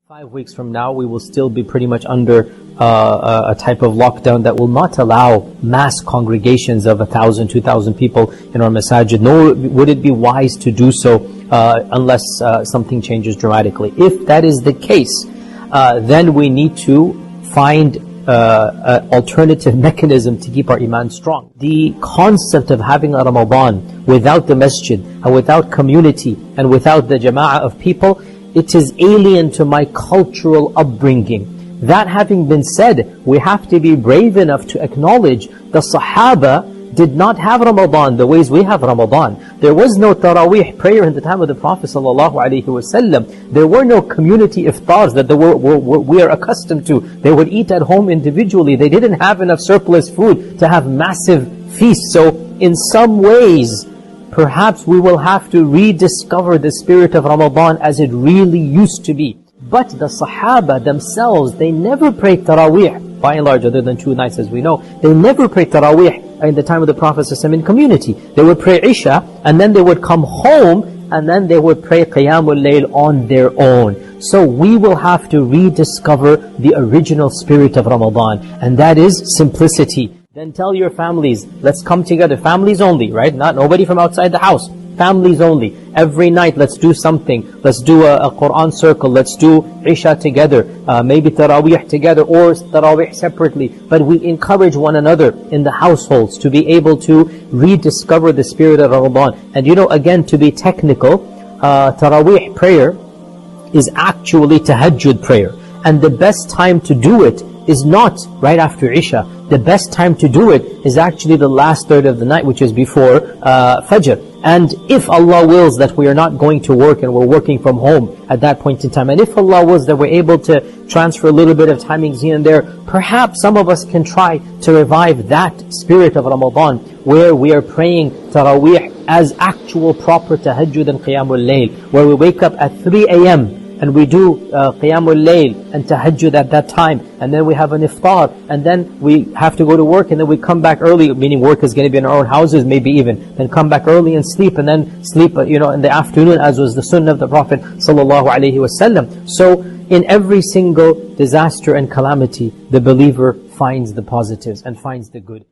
5 weeks from now, we will still be pretty much under a type of lockdown that will not allow mass congregations of 1,000, 2,000 people in our masajid, nor would it be wise to do so unless something changes dramatically. If that is the case, then we need to find an alternative mechanism to keep our iman strong. The concept of having a Ramadan without the masjid and without community and without the jama'ah of people, it is alien to my cultural upbringing. That having been said, we have to be brave enough to acknowledge the Sahaba did not have Ramadan the ways we have Ramadan. There was no Taraweeh prayer in the time of the Prophet ﷺ. There were no community iftars that we are accustomed to. They would eat at home individually. They didn't have enough surplus food to have massive feasts. So in some ways, perhaps we will have to rediscover the spirit of Ramadan as it really used to be. But the Sahaba themselves, they never prayed Taraweeh, by and large, other than 2 nights as we know. They never prayed Taraweeh in the time of the Prophet ﷺ in community. They would pray Isha, and then they would come home, and then they would pray Qiyamul Layl on their own. So we will have to rediscover the original spirit of Ramadan, and that is simplicity. Then tell your families, let's come together, families only, right? Not nobody from outside the house, families only. Every night, let's do something. Let's do a Quran circle, let's do Isha together, maybe Taraweeh together or Taraweeh separately. But we encourage one another in the households to be able to rediscover the spirit of Ramadan. And again, to be technical, Taraweeh prayer is actually tahajjud prayer. And the best time to do it is not right after Isha. The best time to do it is actually the last third of the night, which is before Fajr. And if Allah wills that we are not going to work and we're working from home at that point in time, and if Allah wills that we're able to transfer a little bit of timings here and there, perhaps some of us can try to revive that spirit of Ramadan, where we are praying Taraweeh as actual proper tahajjud and Qiyamul Layl, where we wake up at 3 a.m. and we do Qiyamul Layl and Tahajjud at that time, and then we have an iftar, and then we have to go to work, and then we come back early, meaning work is going to be in our own houses, maybe even, then come back early and sleep, and then sleep in the afternoon, as was the sunnah of the Prophet ﷺ. So in every single disaster and calamity, the believer finds the positives and finds the good.